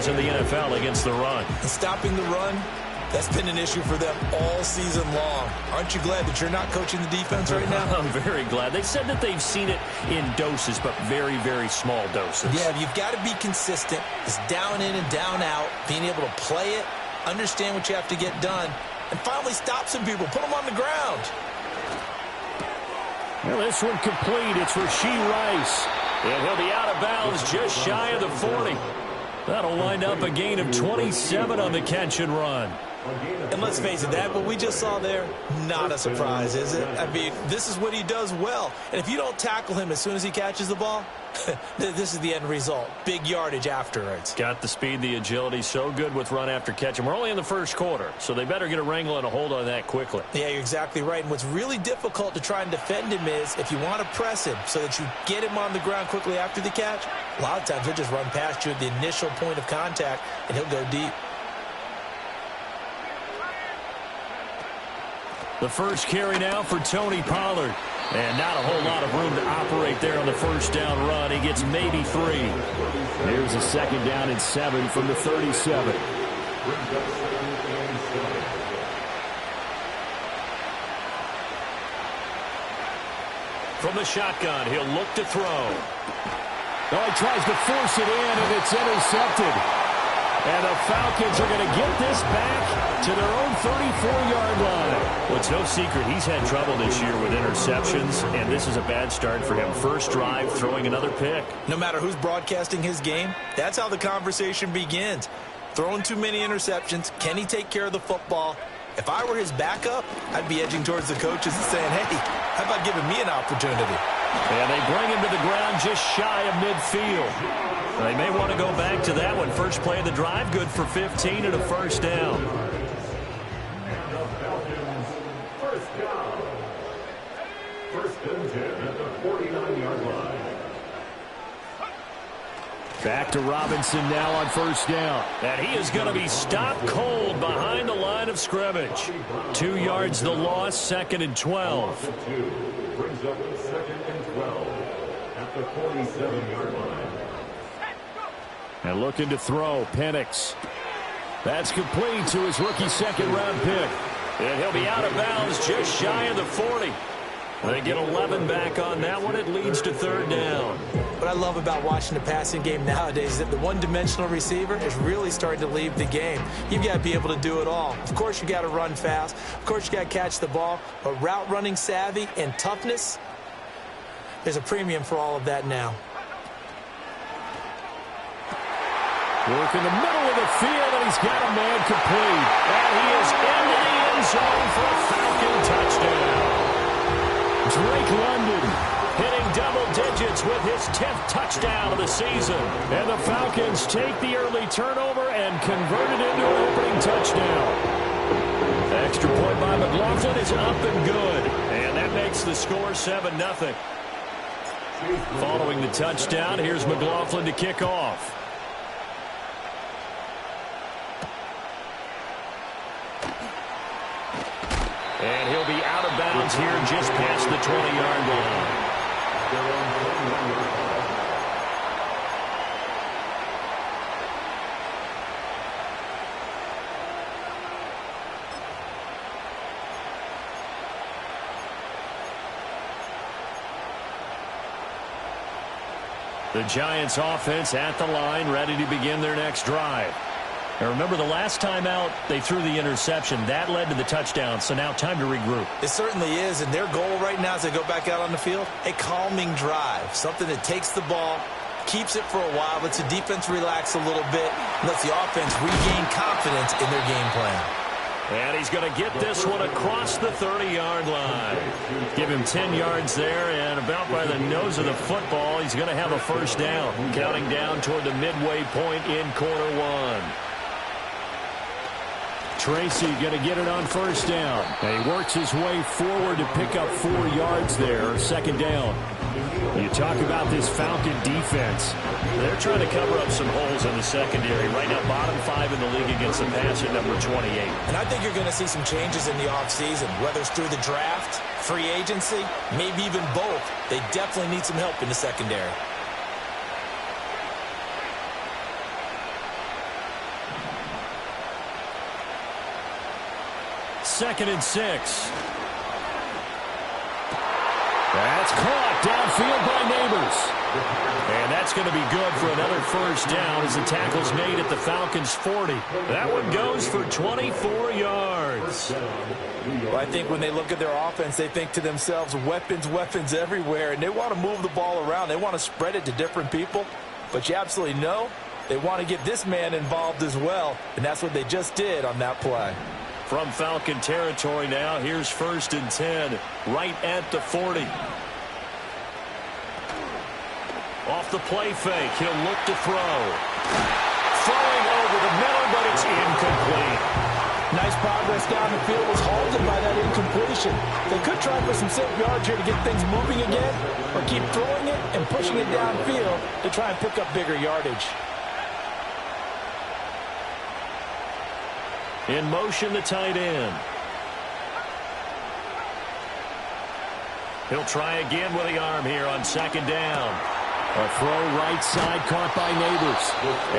in the NFL against the run. And stopping the run, that's been an issue for them all season long. Aren't you glad that you're not coaching the defense right now? I'm very glad. They said that they've seen it in doses, but very, very small doses. Yeah, you've got to be consistent. It's down in and down out, being able to play it, understand what you have to get done, and finally stop some people, put them on the ground. Well, this one complete. It's Rashee Rice. And he'll be out of bounds just shy of the 40. That'll wind up a gain of 27 on the catch and run. And let's face it, that what we just saw there, not a surprise, is it? I mean, this is what he does well. And if you don't tackle him as soon as he catches the ball, this is the end result. Big yardage afterwards. Got the speed, the agility, so good with run after catch. And we're only in the first quarter, so they better get a wrangle and a hold on that quickly. Yeah, you're exactly right. And what's really difficult to try and defend him is if you want to press him so that you get him on the ground quickly after the catch, a lot of times he'll just run past you at the initial point of contact, and he'll go deep. The first carry now for Tony Pollard. And not a whole lot of room to operate there on the first down run. He gets maybe 3. Here's a second down and 7 from the 37. From the shotgun, he'll look to throw. Oh, he tries to force it in, and it's intercepted. And the Falcons are going to get this back to their own 34-yard line. Well, it's no secret he's had trouble this year with interceptions, and this is a bad start for him. First drive, throwing another pick. No matter who's broadcasting his game, that's how the conversation begins. Throwing too many interceptions, can he take care of the football? If I were his backup, I'd be edging towards the coaches and saying, hey, how about giving me an opportunity? And they bring him to the ground just shy of midfield. They may want to go back to that one. First play of the drive, good for 15 and a first down. First and 10 at the 49-yard line. Back to Robinson now on first down. And he is going to be stopped cold behind the line of scrimmage. 2 yards the loss, second and 12. Brings up second and 12 at the 47-yard line. And looking to throw, Penix. That's complete to his rookie second-round pick. And he'll be out of bounds just shy of the 40. They get 11 back on that one. It leads to third down. What I love about watching the passing game nowadays is that the one-dimensional receiver is really starting to leave the game. You've got to be able to do it all. Of course, you got to run fast. Of course, you got to catch the ball. But route running savvy and toughness, there's a premium for all of that now. Work in the middle of the field, and he's got a man complete. And he is into the end zone for a Falcon touchdown. Drake London hitting double digits with his 10th touchdown of the season. And the Falcons take the early turnover and convert it into an opening touchdown. Extra point by McLaughlin is up and good. And that makes the score 7-0. Following the touchdown, here's McLaughlin to kick off. And he'll be out of bounds here just past the 20-yard line. The Giants offense at the line, ready to begin their next drive. Now remember, the last time out, they threw the interception. That led to the touchdown, so now time to regroup. It certainly is, and their goal right now as they go back out on the field, a calming drive, something that takes the ball, keeps it for a while, lets the defense relax a little bit, lets the offense regain confidence in their game plan. And he's going to get this one across the 30-yard line. Give him 10 yards there, and about by the nose of the football, he's going to have a first down, counting down toward the midway point in quarter one. Tracy going to get it on first down. And he works his way forward to pick up 4 yards there, second down. You talk about this Falcon defense. They're trying to cover up some holes in the secondary. Right now, bottom 5 in the league against the pass at number 28. And I think you're going to see some changes in the offseason, whether it's through the draft, free agency, maybe even both. They definitely need some help in the secondary. 2nd and 6. That's caught downfield by Neighbors. And that's going to be good for another first down as the tackle's made at the Falcons' 40. That one goes for 24 yards. Well, I think when they look at their offense, they think to themselves, weapons, weapons everywhere, and they want to move the ball around. They want to spread it to different people, but you absolutely know they want to get this man involved as well, and that's what they just did on that play. From Falcon territory now, here's 1st and 10, right at the 40. Off the play fake, he'll look to throw. Throwing over the middle, but it's incomplete. Nice progress down the field, was halted by that incompletion. They could try for some safe yards here to get things moving again, or keep throwing it and pushing it downfield to try and pick up bigger yardage. In motion, the tight end. He'll try again with the arm here on 2nd down. A throw right side caught by Neighbors.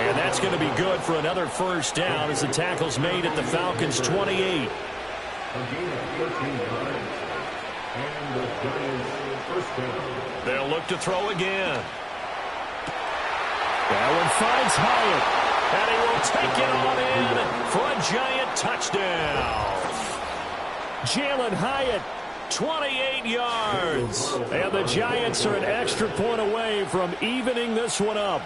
And that's going to be good for another first down as the tackle's made at the Falcons' 28. They'll look to throw again. That one finds Hyatt. And he will take it on in for a giant touchdown. Jalen Hyatt, 28 yards. And the Giants are an extra point away from evening this one up.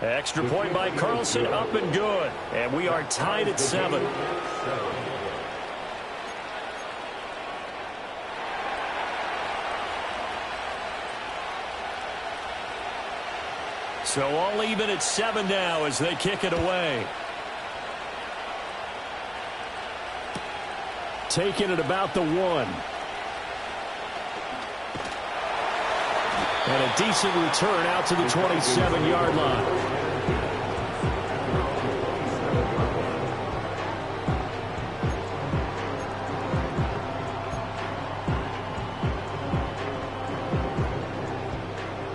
Extra point by Carlson, up and good. And we are tied at 7. So all even at 7 now as they kick it away. Taking it about the 1. And a decent return out to the 27-yard line.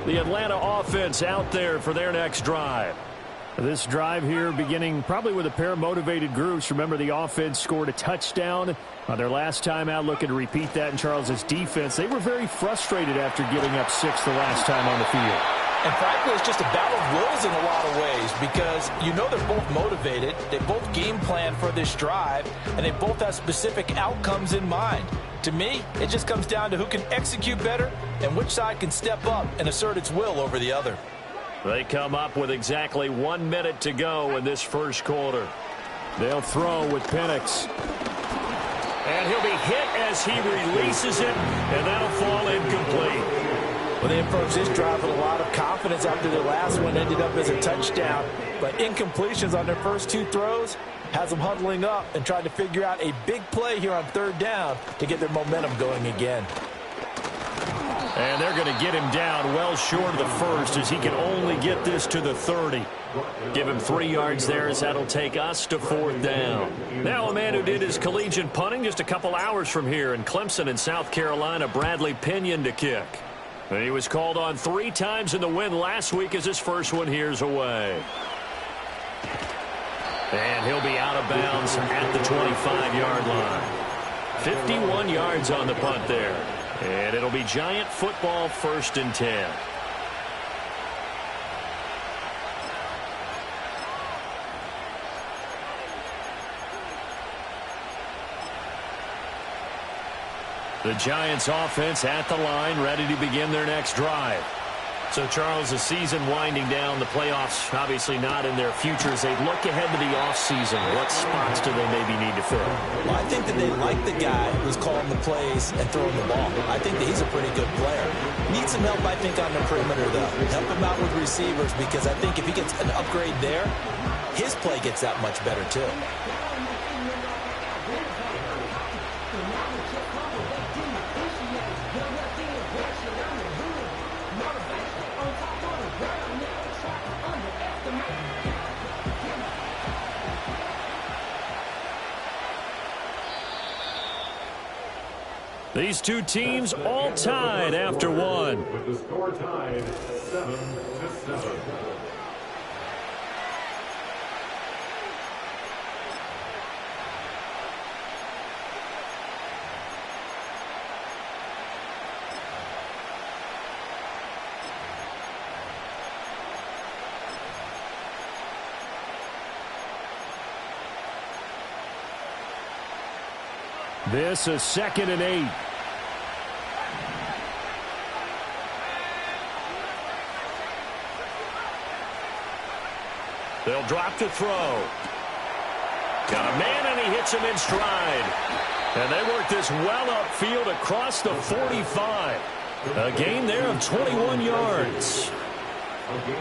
The Atlanta offense out there for their next drive. This drive here beginning probably with a pair of motivated groups. Remember, the offense scored a touchdown on their last time out, looking to repeat that in Charles's defense. They were very frustrated after giving up 6 the last time on the field. And frankly, it's just a battle of wills in a lot of ways because you know they're both motivated. They both game plan for this drive, and they both have specific outcomes in mind. To me, it just comes down to who can execute better and which side can step up and assert its will over the other. They come up with exactly 1 minute to go in this first quarter. They'll throw with Penix. And he'll be hit as he releases it, and that'll fall incomplete. Well, they approached this drive with a lot of confidence after their last one ended up as a touchdown. But incompletions on their first 2 throws has them huddling up and trying to figure out a big play here on 3rd down to get their momentum going again. And they're going to get him down well short of the first as he can only get this to the 30. Give him 3 yards there as that'll take us to 4th down. Now a man who did his collegiate punting just a couple hours from here in Clemson in South Carolina, Bradley Pinion to kick. He was called on 3 times in the win last week as his first one here's away. And he'll be out of bounds at the 25-yard line. 51 yards on the punt there. And it'll be Giant football, 1st and 10. The Giants offense at the line, ready to begin their next drive. So, Charles, the season winding down, the playoffs obviously not in their future. As they look ahead to the offseason, what spots do they maybe need to fill? Well, I think that they like the guy who's calling the plays and throwing the ball. I think that he's a pretty good player. Needs some help, I think, on the perimeter, though. Help him out with receivers because I think if he gets an upgrade there, his play gets that much better, too. These two teams all tied after one. With the score tied 7-7. This is 2nd and 8. They'll drop to throw. Got a man, and he hits him in stride. And they work this well upfield across the 45. A gain there of 21 yards.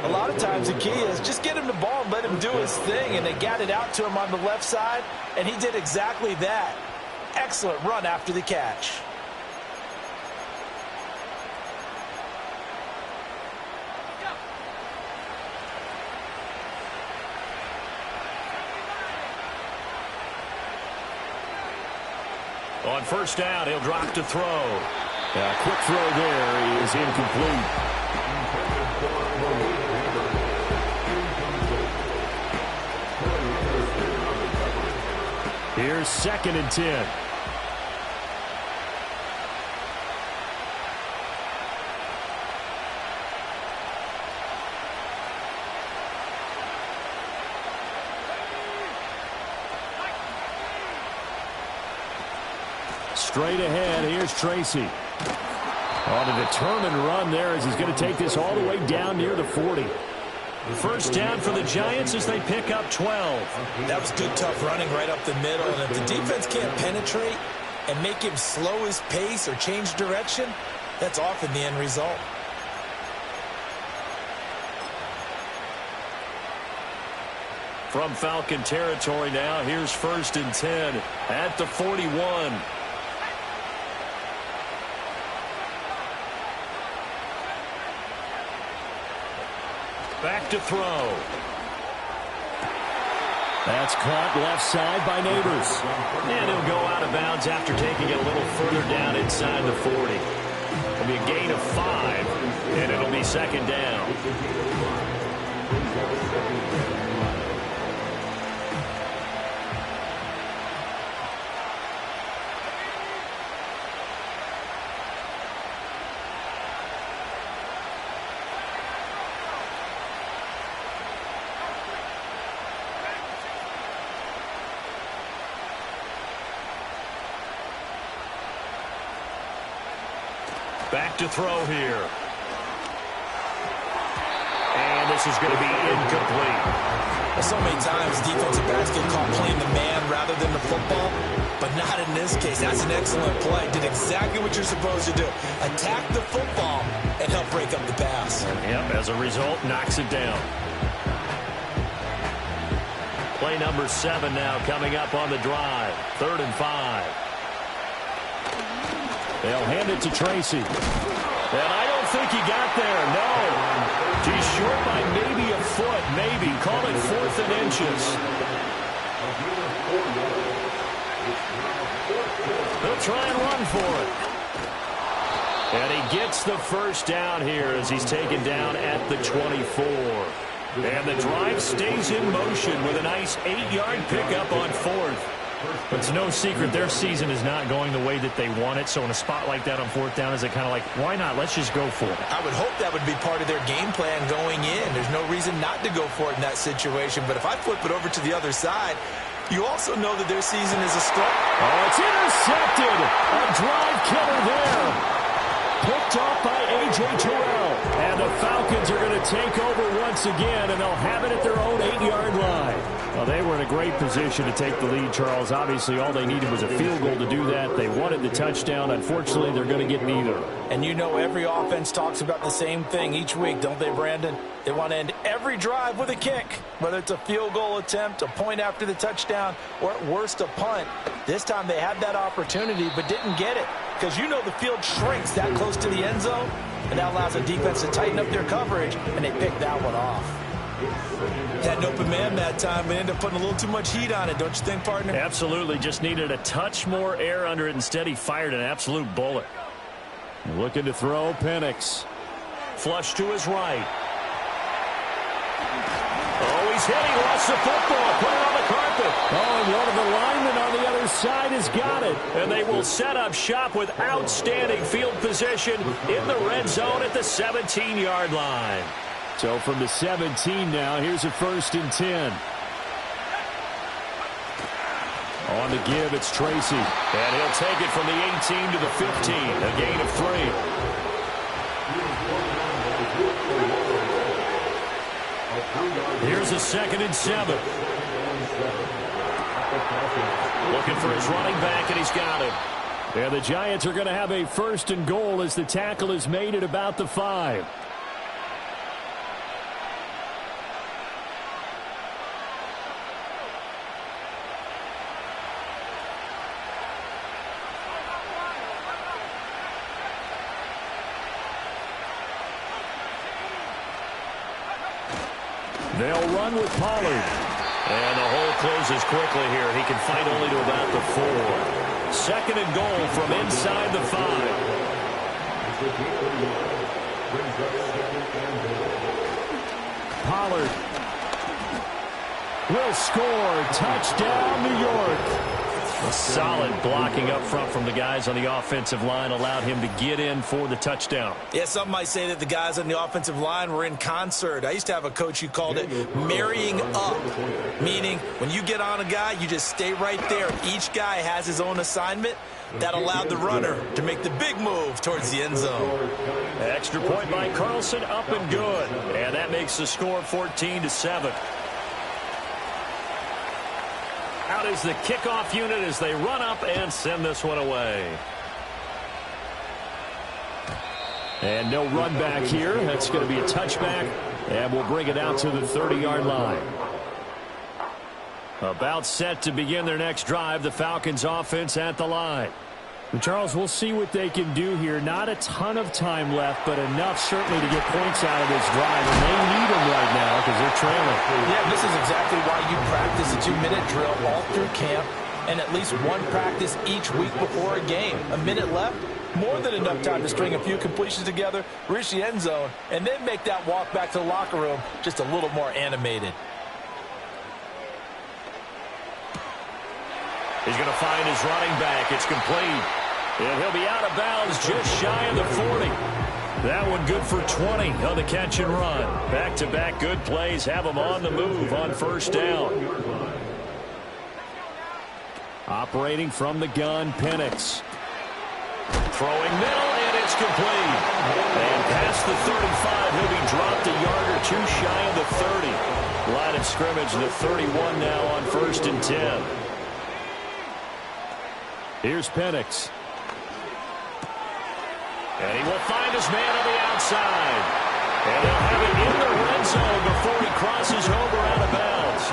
A lot of times the key is just get him the ball and let him do his thing, and they got it out to him on the left side, and he did exactly that. Excellent run after the catch. On first down, he'll drop to throw. A quick throw there. He is incomplete. Here's 2nd and 10. Straight ahead, here's Tracy. On a determined run there as he's going to take this all the way down near the 40. First down for the Giants as they pick up 12. That was good, tough running right up the middle. And if the defense can't penetrate and make him slow his pace or change direction, that's often the end result. From Falcon territory now, here's 1st and 10 at the 41. Back to throw. That's caught left side by Neighbors. And he'll go out of bounds after taking it a little further down inside the 40. It'll be a gain of 5, and it'll be 2nd down. Back to throw here. And this is going to be incomplete. Well, so many times defensive backs get caught playing the man rather than the football, but not in this case. That's an excellent play. Did exactly what you're supposed to do. Attack the football and help break up the pass. Yep, as a result, knocks it down. Play number 7 now coming up on the drive. 3rd and 5. They'll hand it to Tracy. And I don't think he got there, no. He's short by maybe a foot, maybe. Call it 4th and inches. They'll try and run for it. And he gets the first down here as he's taken down at the 24. And the drive stays in motion with a nice 8-yard pickup on 4th. But it's no secret their season is not going the way that they want it. So in a spot like that on 4th down, is it kind of like, why not? Let's just go for it. I would hope that would be part of their game plan going in. There's no reason not to go for it in that situation. But if I flip it over to the other side, you also know that their season is a start. Oh, it's intercepted. A drive killer there. Picked off by A.J. Terrell. And the Falcons are going to take over once again, and they'll have it at their own 8-yard line. Well, they were in a great position to take the lead, Charles. Obviously, all they needed was a field goal to do that. They wanted the touchdown. Unfortunately, they're going to get neither. And you know every offense talks about the same thing each week, don't they, Brandon? They want to end every drive with a kick, whether it's a field goal attempt, a point after the touchdown, or at worst, a punt. This time they had that opportunity but didn't get it because you know the field shrinks that close to the end zone, and that allows the defense to tighten up their coverage, and they picked that one off. Had an open man that time, but ended up putting a little too much heat on it, don't you think, partner? Absolutely. Just needed a touch more air under it. Instead, he fired an absolute bullet. Looking to throw, Penix. Flush to his right. Oh, he's hit. He lost the football. Put it on the carpet. Oh, and one of the linemen on the other side has got it. And they will set up shop with outstanding field position in the red zone at the 17-yard line. So from the 17 now, here's a 1st and 10. On the give, it's Tracy. And he'll take it from the 18 to the 15. A gain of 3. Here's a 2nd and 7. Looking for his running back, and he's got him. And the Giants are going to have a 1st and goal as the tackle is made at about the 5. They'll run with Pollard. And the hole closes quickly here. He can fight only to about the 4. 2nd and goal from inside the 5. Pollard will score. Touchdown, New York. Solid blocking up front from the guys on the offensive line allowed him to get in for the touchdown. Yeah, some might say that the guys on the offensive line were in concert. I used to have a coach who called it marrying up, meaning when you get on a guy, you just stay right there. Each guy has his own assignment. That allowed the runner to make the big move towards the end zone. Extra point by Carlson, up and good. And that makes the score 14-7. Out is the kickoff unit as they run up and send this one away. And no run back here. That's going to be a touchback. And we'll bring it out to the 30-yard line. About set to begin their next drive. The Falcons offense at the line. Charles, we'll see what they can do here. Not a ton of time left, but enough certainly to get points out of this drive. And they need them right now because they're trailing. Yeah, this is exactly why you practice a 2-minute drill all through camp and at least one practice each week before a game. A minute left, more than enough time to string a few completions together, reach the end zone, and then make that walk back to the locker room just a little more animated. He's going to find his running back. It's complete. And he'll be out of bounds just shy of the 40. That one good for 20 on the catch and run. Back-to-back good plays have him on the move on 1st down. Operating from the gun, Penix. Throwing middle, and it's complete. And past the 35, he'll be dropped a yard or 2 shy of the 30. Line of scrimmage, the 31 now on 1st and 10. Here's Penix. And he will find his man on the outside. And he'll have it in the red zone before he crosses over out of bounds.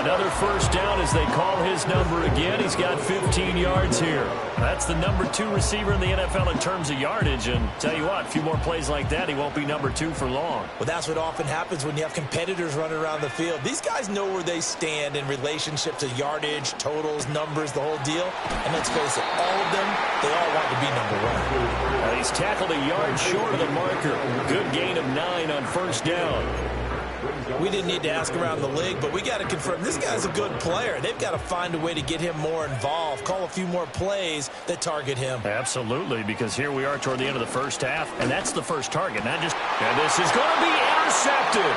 Another 1st down as they call his number again. He's got 15 yards here. That's the number 2 receiver in the NFL in terms of yardage. And tell you what, a few more plays like that, he won't be number 2 for long. Well, that's what often happens when you have competitors running around the field. These guys know where they stand in relationship to yardage, totals, numbers, the whole deal. And let's face it, all of them, they all want to be number 1. He's tackled a yard short of the marker. Good gain of 9 on 1st down. We didn't need to ask around the league, but we got to confirm this guy's a good player. They've got to find a way to get him more involved, call a few more plays that target him. Absolutely, because here we are toward the end of the 1st half, and that's the first target. Not just, and this is going to be intercepted.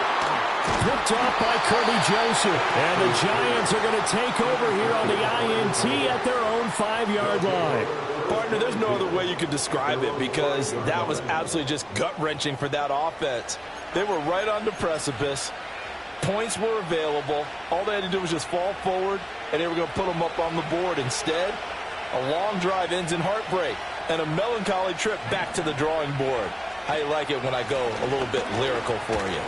Picked off by Kirby Joseph. And the Giants are going to take over here on the INT at their own 5-yard line. Partner, there's no other way you could describe it because that was absolutely just gut-wrenching for that offense. They were right on the precipice. Points were available. All they had to do was just fall forward, and they were going to put them up on the board. Instead, a long drive ends in heartbreak and a melancholy trip back to the drawing board. How you like it when I go a little bit lyrical for you?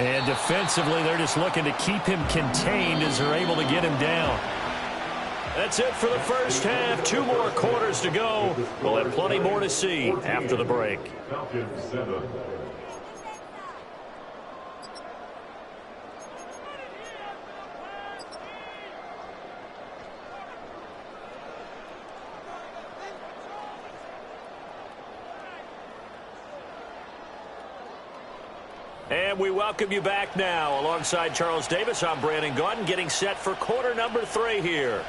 And defensively, they're just looking to keep him contained as they're able to get him down. That's it for the 1st half. 2 more quarters to go. We'll have plenty more to see after the break. And we welcome you back now. Alongside Charles Davis, I'm Brandon Gaudin, getting set for quarter number 3 here.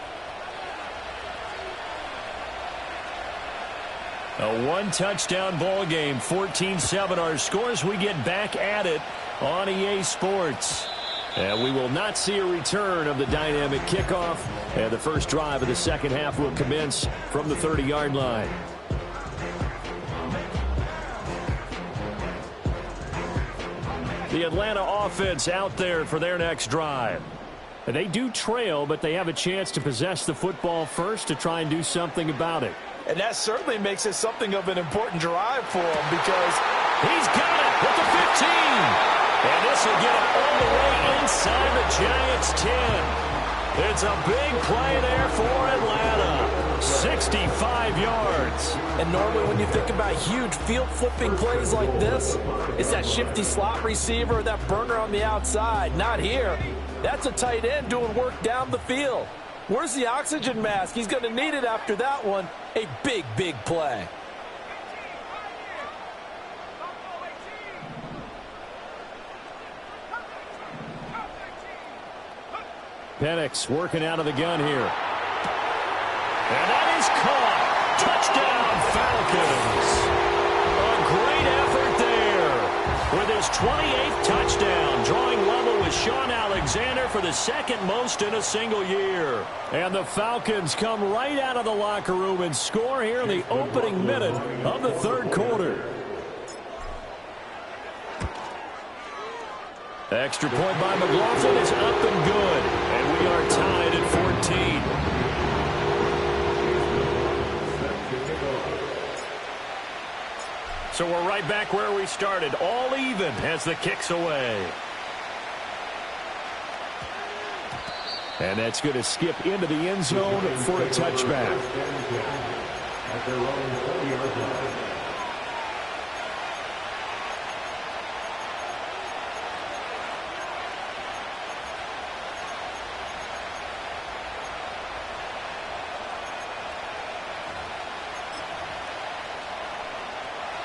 A 1-touchdown ball game, 14-7 our scores. We get back at it on EA Sports. And we will not see a return of the dynamic kickoff. And the first drive of the second half will commence from the 30-yard line. The Atlanta offense out there for their next drive. They do trail, but they have a chance to possess the football first to try and do something about it. And that certainly makes it something of an important drive for him because he's got it with the 15. And this will get him all the way inside the Giants' 10. It's a big play there for Atlanta. 65 yards. And normally when you think about huge field-flipping plays like this, it's that shifty slot receiver, that burner on the outside. Not here. That's a tight end doing work down the field. Where's the oxygen mask? He's going to need it after that one. A big, big play. Penix working out of the gun here. And that is caught. Touchdown, Falcons. A great effort there with his 28th touchdown, drawing level with Sean Alexander for the second most in a single year. And the Falcons come right out of the locker room and score here in the opening minute of the third quarter. Extra point by McLaughlin is up and good. And we are tied at 14. So we're right back where we started, all even as the kick's away. And that's going to skip into the end zone for a touchback.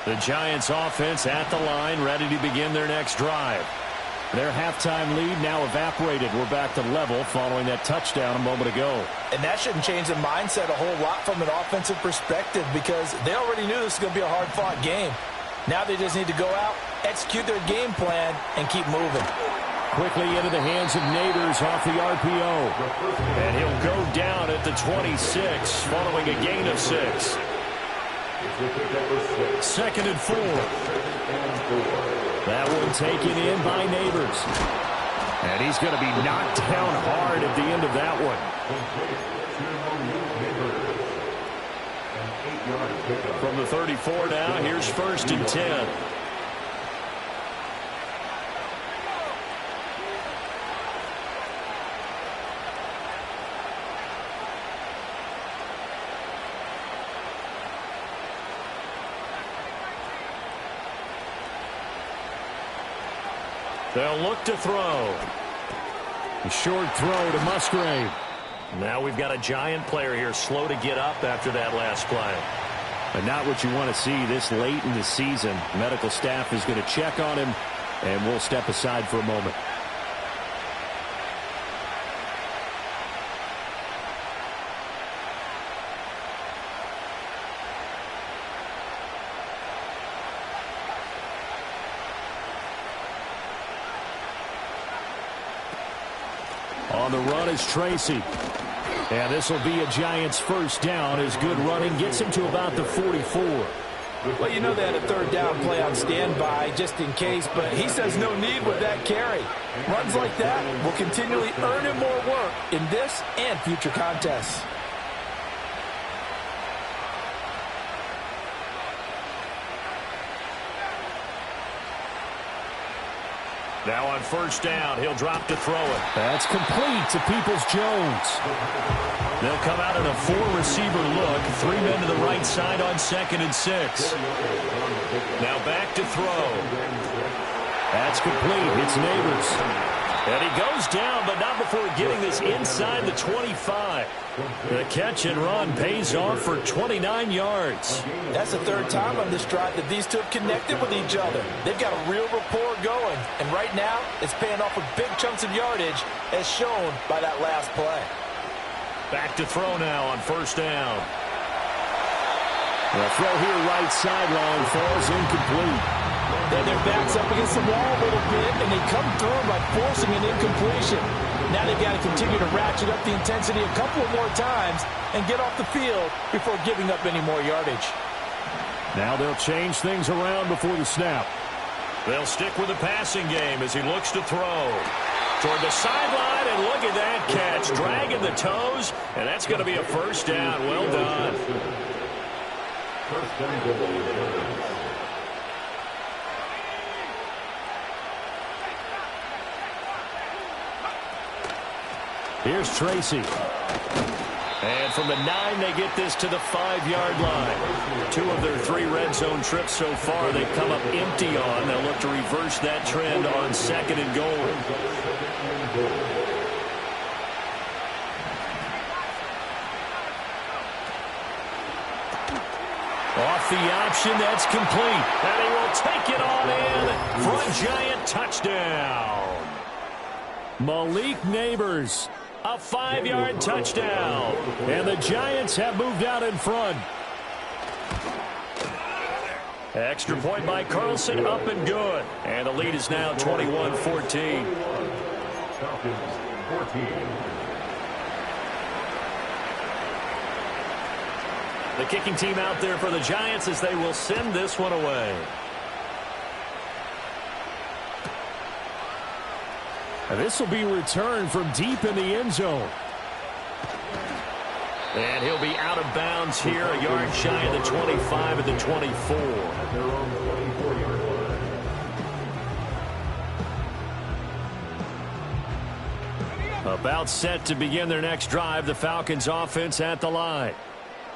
The Giants offense at the line, ready to begin their next drive. Their halftime lead now evaporated. We're back to level following that touchdown a moment ago. And that shouldn't change the mindset a whole lot from an offensive perspective because they already knew this was going to be a hard-fought game. Now they just need to go out, execute their game plan, and keep moving. Quickly into the hands of Neighbors off the RPO. And he'll go down at the 26 following a gain of 6. Second and 4. That one taken in by Neighbors. And he's going to be knocked down hard at the end of that one. From the 34 now, here's first and 10. They'll look to throw. A short throw to Musgrave. Now we've got a Giant player here slow to get up after that last play. And not what you want to see this late in the season. Medical staff is going to check on him, and we'll step aside for a moment. On the run is Tracy. And this will be a Giants first down as good running gets him to about the 44. Well, you know they had a third down play on standby just in case, but he says no need with that carry. Runs like that will continually earn him more work in this and future contests. Now on first down, he'll drop to throw it. That's complete to Peoples-Jones. They'll come out in a four-receiver look. 3 men to the right side on second and 6. Now back to throw. That's complete. It's Neighbors. And he goes down, but not before getting this inside the 25. The catch and run pays off for 29 yards. That's the third time on this drive that these two have connected with each other. They've got a real rapport going. And right now, it's paying off with big chunks of yardage, as shown by that last play. Back to throw now on first down. The throw here right sideline falls incomplete. And their back's up against the wall a little bit, and they come through by forcing an incompletion. Now they've got to continue to ratchet up the intensity a couple more times and get off the field before giving up any more yardage. Now they'll change things around before the snap. They'll stick with the passing game as he looks to throw. Toward the sideline, and look at that catch. Dragging the toes, and that's going to be a first down. Well done. First down goal. Here's Tracy. And from the 9, they get this to the 5-yard line. 2 of their 3 red zone trips so far they've come up empty on. They'll look to reverse that trend on 2nd and goal. Off the option, that's complete. And he will take it on in for a Giant touchdown. Malik Neighbors, a 5-yard touchdown. And the Giants have moved out in front. Extra point by Carlson, up and good. And the lead is now 21-14. Falcons 14. The kicking team out there for the Giants as they will send this one away. This will be returned from deep in the end zone. And he'll be out of bounds here, a yard shy of the 25 at the 24. At their own 24-yard line. About set to begin their next drive, the Falcons offense at the line.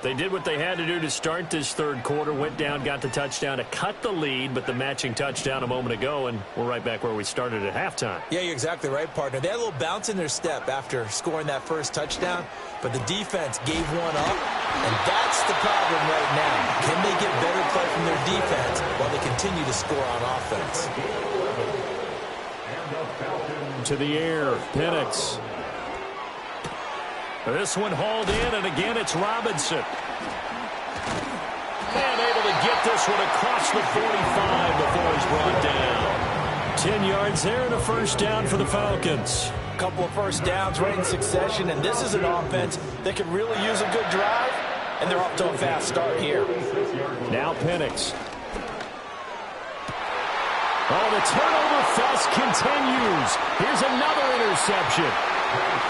They did what they had to do to start this third quarter, went down, got the touchdown to cut the lead, but the matching touchdown a moment ago, and we're right back where we started at halftime. Yeah, you're exactly right, partner. They had a little bounce in their step after scoring that first touchdown, but the defense gave one up, and that's the problem right now. Can they get better play from their defense while they continue to score on offense? To the air, Penix. This one hauled in, and again it's Robinson. And able to get this one across the 45 before he's brought down. 10 yards there and a first down for the Falcons. A couple of first downs right in succession, and this is an offense that could really use a good drive, and they're off to a fast start here. Now Penix. Oh, the turnover fest continues. Here's another interception.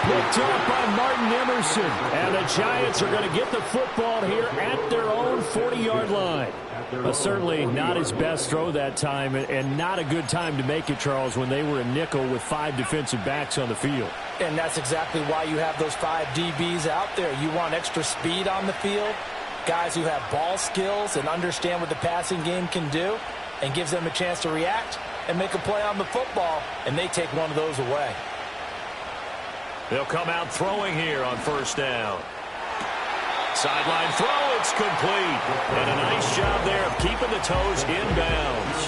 Picked up by Martin Emerson. And the Giants are going to get the football here at their own 40-yard line. Certainly not his best throw that time, and not a good time to make it, Charles, when they were a nickel with 5 defensive backs on the field. And that's exactly why you have those 5 DBs out there. You want extra speed on the field, guys who have ball skills and understand what the passing game can do, and gives them a chance to react and make a play on the football, and they take one of those away. They'll come out throwing here on first down. Sideline throw, it's complete. And a nice job there of keeping the toes inbounds.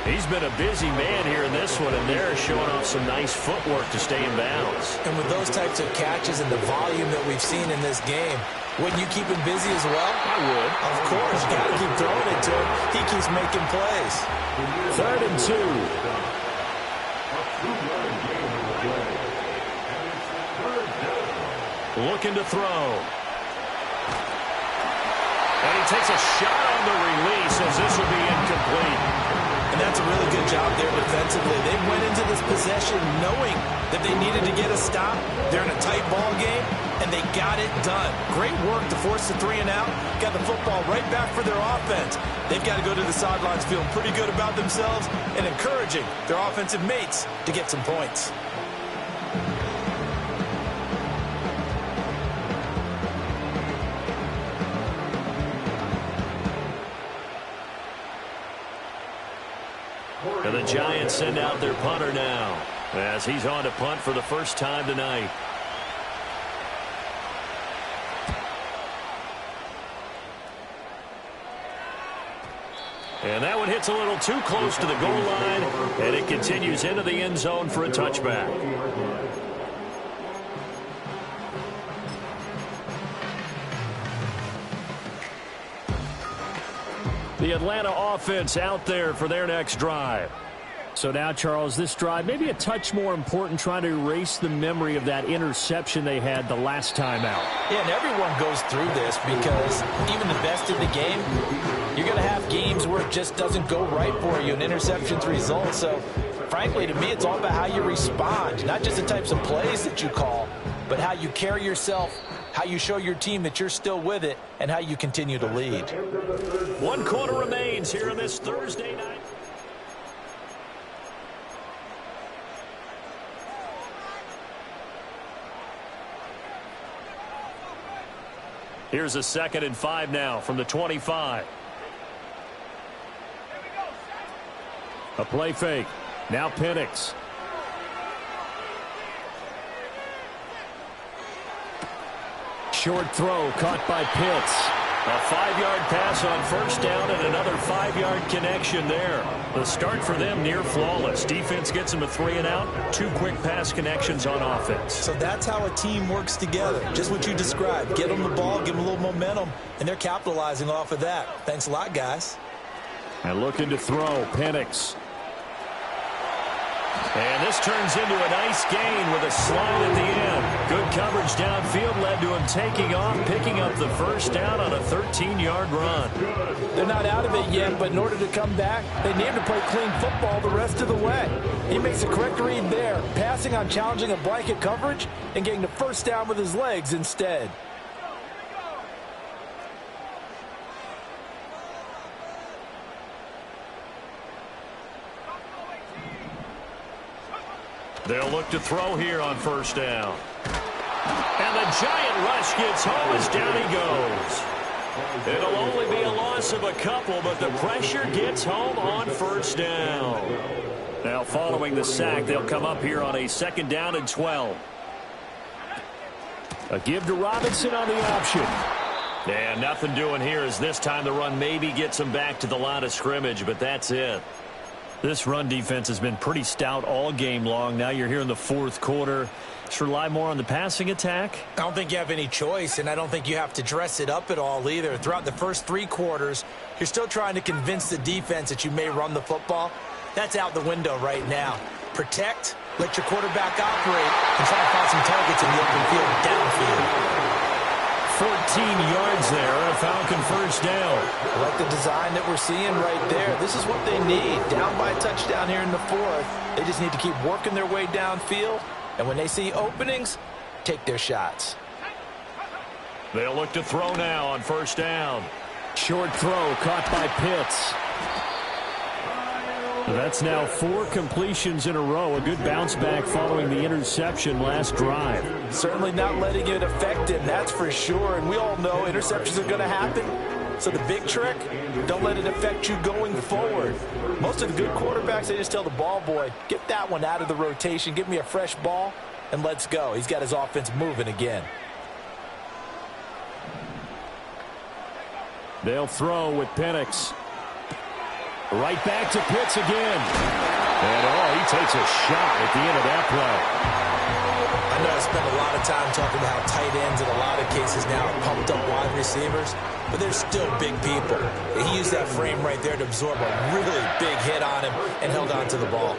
He's been a busy man here in this one, and they're showing off some nice footwork to stay in bounds. And with those types of catches and the volume that we've seen in this game, wouldn't you keep him busy as well? I would. Of course, you got to keep throwing it to him. He keeps making plays. 3rd and 2. Looking to throw. And he takes a shot on the release as this will be incomplete. And that's a really good job there defensively. They went into this possession knowing that they needed to get a stop. They're in a tight ball game, and they got it done. Great work to force the 3 and out. Got the football right back for their offense. They've got to go to the sidelines feeling pretty good about themselves and encouraging their offensive mates to get some points. And the Giants send out their punter now as he's on to punt for the first time tonight. And that one hits a little too close to the goal line, and it continues into the end zone for a touchback. The Atlanta offense out there for their next drive. So now, Charles, this drive maybe a touch more important, trying to erase the memory of that interception they had the last time out. Yeah, and everyone goes through this because even the best in the game, you're going to have games where it just doesn't go right for you and interceptions result. So, frankly, to me, it's all about how you respond, not just the types of plays that you call, but how you carry yourself, how you show your team that you're still with it, and how you continue to lead. 1 quarter remains here on this Thursday night. Here's a 2nd and 5 now from the 25. A play fake. Now Penix. Short throw caught by Pitts. A 5-yard pass on 1st down and another 5-yard connection there. The start for them near flawless. Defense gets them a 3 and out. 2 quick pass connections on offense. So that's how a team works together. Just what you described. Get them the ball, give them a little momentum, and they're capitalizing off of that. Thanks a lot, guys. And looking to throw, Penix. And this turns into a nice gain with a slide at the end. Good coverage downfield led to him taking off, picking up the 1st down on a 13-yard run. They're not out of it yet, but in order to come back, they need to play clean football the rest of the way. He makes a correct read there, passing on challenging a blanket coverage and getting the 1st down with his legs instead. They'll look to throw here on 1st down. And the giant rush gets home as down he goes. It'll only be a loss of a couple, but the pressure gets home on 1st down. Now following the sack, they'll come up here on a 2nd down and 12. A give to Robinson on the option. And nothing doing here as this time the run maybe gets him back to the line of scrimmage, but that's it. This run defense has been pretty stout all game long. Now you're here in the 4th quarter. Just rely more on the passing attack. I don't think you have any choice, and I don't think you have to dress it up at all either. Throughout the first 3 quarters, you're still trying to convince the defense that you may run the football. That's out the window right now. Protect, let your quarterback operate, and try to find some targets in the open field downfield. 14 yards there, a Falcon 1st down. I like the design that we're seeing right there. This is what they need. Down by a touchdown here in the 4th. They just need to keep working their way downfield. And when they see openings, take their shots. They'll look to throw now on 1st down. Short throw caught by Pitts. That's now 4 completions in a row. A good bounce back following the interception last drive. Certainly not letting it affect him, that's for sure. And we all know interceptions are going to happen. So the big trick, don't let it affect you going forward. Most of the good quarterbacks, they just tell the ball boy, get that one out of the rotation, give me a fresh ball, and let's go. He's got his offense moving again. They'll throw with Penix. Right back to Pitts again. And, he takes a shot at the end of that play. I know I spent a lot of time talking about how tight ends in a lot of cases now are pumped up wide receivers, but they're still big people. He used that frame right there to absorb a really big hit on him and held on to the ball.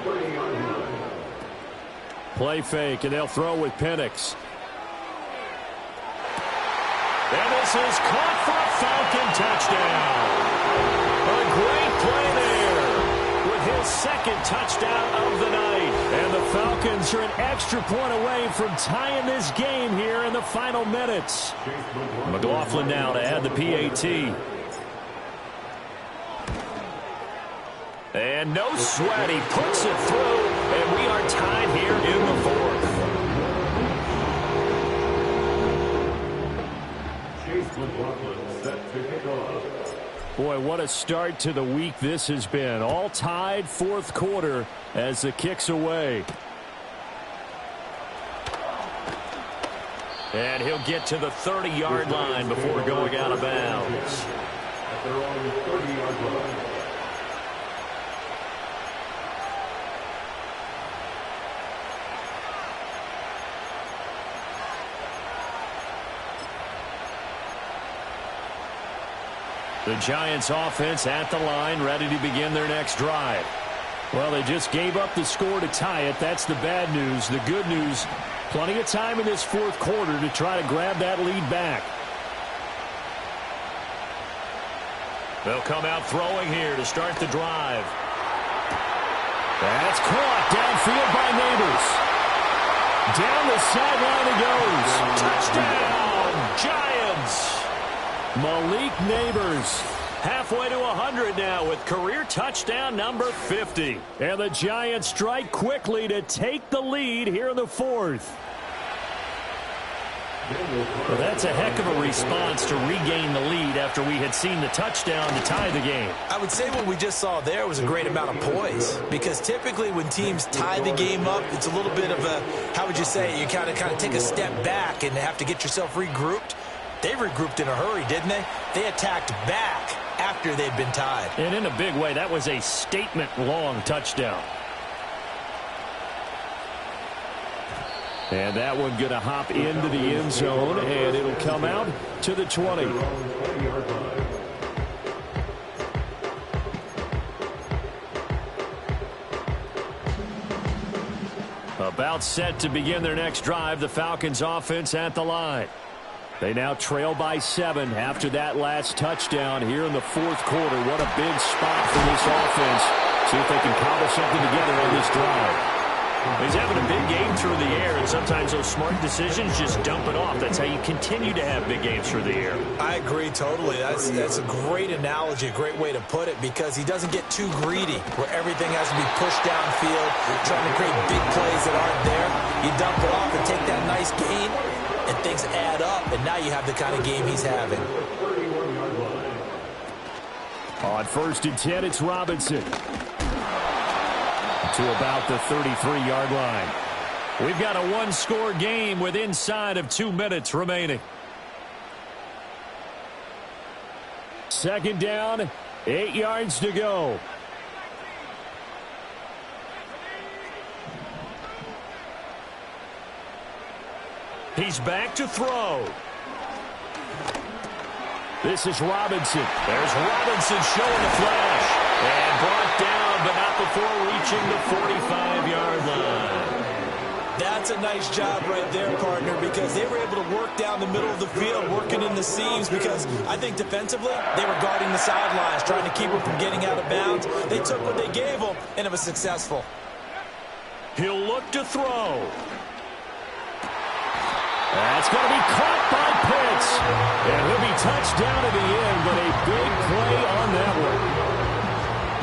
Play fake, and they'll throw with Penix. And this is caught for a Falcon touchdown. A great play there with his 2nd touchdown of the night. And the Falcons are an extra point away from tying this game here in the final minutes. McLaughlin now to add the PAT. And no sweat, he puts it through, and we are tied here in the 4th. Boy, what a start to the week this has been. All tied, 4th quarter as the kick's away. And he'll get to the 30-yard line before going out of bounds. At their own 30-yard line. The Giants offense at the line, ready to begin their next drive. Well, they just gave up the score to tie it. That's the bad news. The good news, plenty of time in this fourth quarter to try to grab that lead back. They'll come out throwing here to start the drive. That's caught downfield by Neighbors. Down the sideline he goes. Touchdown, Giants! Malik Neighbors halfway to 100 now with career touchdown number 50. And the Giants strike quickly to take the lead here in the fourth. Well, that's a heck of a response to regain the lead after we had seen the touchdown to tie the game. I would say what we just saw there was a great amount of poise, because typically when teams tie the game up, it's a little bit of a, how would you say, you kind of take a step back and have to get yourself regrouped. They regrouped in a hurry, didn't they? They attacked back after they'd been tied. And in a big way, that was a statement-long touchdown. And that one going to hop into the end zone, and it'll come out to the 20. About set to begin their next drive, the Falcons offense at the line. They now trail by 7 after that last touchdown here in the fourth quarter. What a big spot for this offense. See if they can cobble something together on this drive. He's having a big game through the air, and sometimes those smart decisions just dump it off. That's how you continue to have big games through the air. I agree totally. That's a great analogy, a great way to put it, because he doesn't get too greedy where everything has to be pushed downfield, trying to create big plays that aren't there. You dump it off and take that nice gain, and things add up, and now you have the kind of game he's having. On 1st and 10, it's Robinson. To about the 33-yard line. We've got a one-score game with inside of 2 minutes remaining. 2nd down, 8 yards to go. He's back to throw. This is Robinson. There's Robinson showing the flash. And brought down, but not before reaching the 45-yard line. That's a nice job right there, partner, because they were able to work down the middle of the field, working in the seams, because I think defensively they were guarding the sidelines, trying to keep him from getting out of bounds. They took what they gave him, and it was successful. He'll look to throw. That's going to be caught by Pitts. And he'll be touched down at the end, but a big play on that one.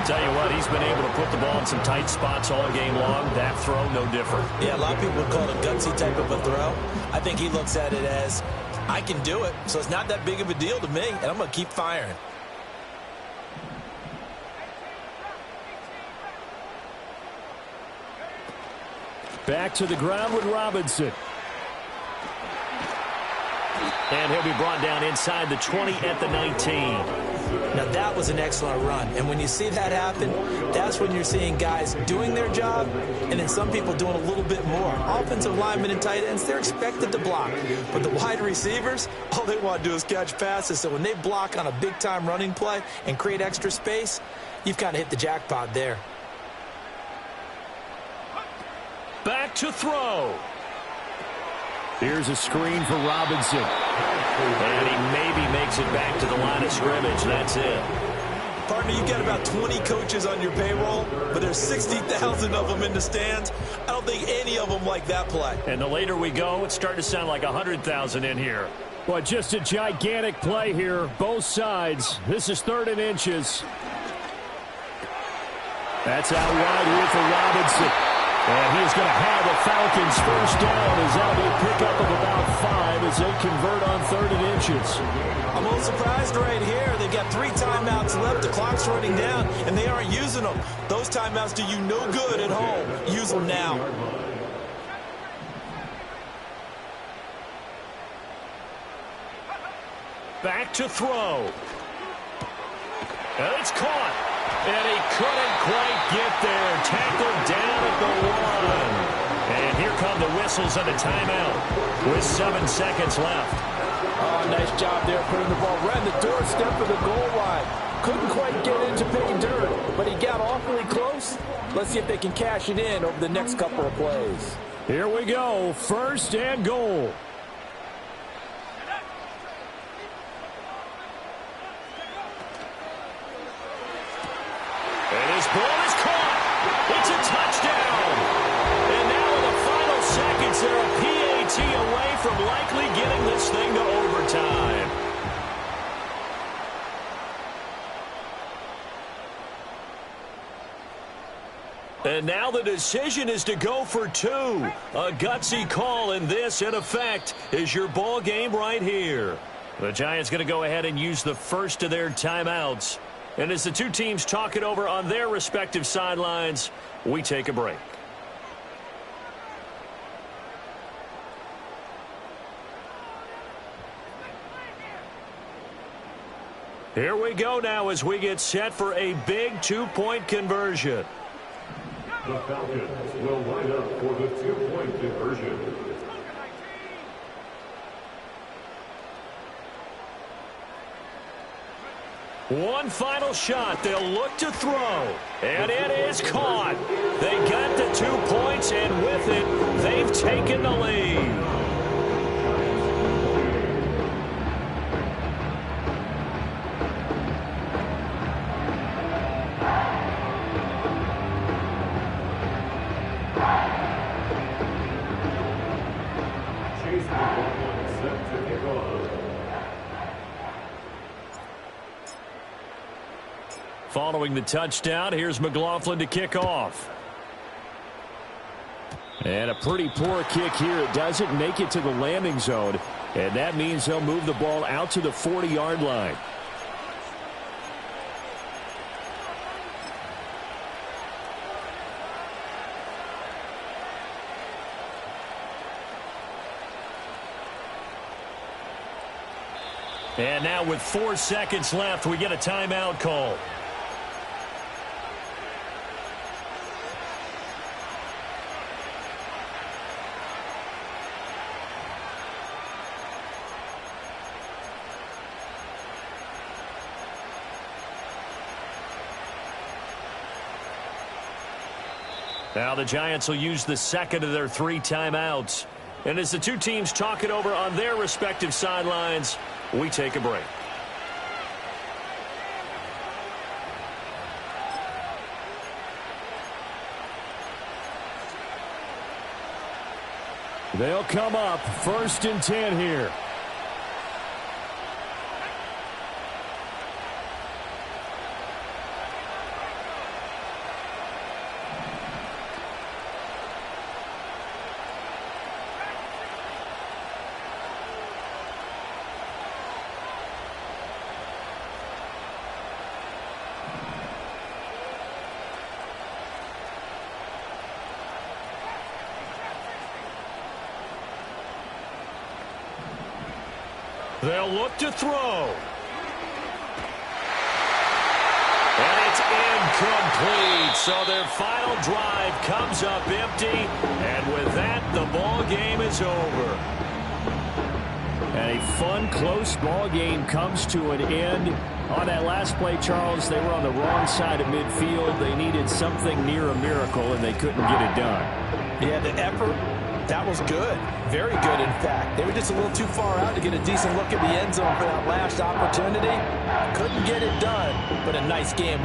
Tell you what, he's been able to put the ball in some tight spots all game long. That throw, no different. Yeah, a lot of people would call it a gutsy type of a throw. I think he looks at it as, I can do it, so it's not that big of a deal to me, and I'm going to keep firing. Back to the ground with Robinson. And he'll be brought down inside the 20 at the 19. Now, that was an excellent run. And when you see that happen, that's when you're seeing guys doing their job and then some people doing a little bit more. Offensive linemen and tight ends, they're expected to block. But the wide receivers, all they want to do is catch passes. So when they block on a big-time running play and create extra space, you've kind of hit the jackpot there. Back to throw. Here's a screen for Robinson. And he maybe makes it back to the line of scrimmage. That's it. Partner, you've got about 20 coaches on your payroll, but there's 60,000 of them in the stands. I don't think any of them like that play. And the later we go, it's starting to sound like 100,000 in here. Well, just a gigantic play here, both sides. This is 3rd and inches. That's out wide here for Robinson. And he's going to have the Falcons first down as that'll be a pickup of about 5 as they convert on 3rd and inches. I'm a little surprised right here. They've got 3 timeouts left. The clock's running down, and they aren't using them. Those timeouts do you no good at home. Use them now. Back to throw. And it's caught. And he couldn't quite get there. Tackled down at the 1. And here come the whistles and a timeout with 7 seconds left. a nice job there putting the ball right on the doorstep of the goal line. Couldn't quite get into pay dirt, but he got awfully close. Let's see if they can cash it in over the next couple of plays. Here we go, 1st and goal. And his ball is caught. It's a touchdown. And now in the final seconds, they're a PAT away from likely getting this thing to overtime. And now the decision is to go for 2. A gutsy call, and this, in effect, is your ball game right here. The Giants going to go ahead and use the first of their timeouts. And as the two teams talk it over on their respective sidelines, we take a break. Here we go now as we get set for a big 2-point conversion. The Falcons will line up for the 2-point conversion. One final shot. They'll look to throw. And it is caught. They got the 2 points, and with it, they've taken the lead. Following the touchdown, here's McLaughlin to kick off. And a pretty poor kick here. It doesn't make it to the landing zone. And that means he'll move the ball out to the 40-yard line. And now with 4 seconds left, we get a timeout call. Now the Giants will use the second of their 3 timeouts. And as the two teams talk it over on their respective sidelines, we take a break. They'll come up 1st and 10 here. They'll look to throw. And it's incomplete. So their final drive comes up empty. And with that, the ball game is over. And a fun, close ball game comes to an end. On that last play, Charles, they were on the wrong side of midfield. They needed something near a miracle, and they couldn't get it done. Yeah, the effort, that was good. Very good, in fact. They were just a little too far out to get a decent look at the end zone for that last opportunity. Couldn't get it done, but a nice game.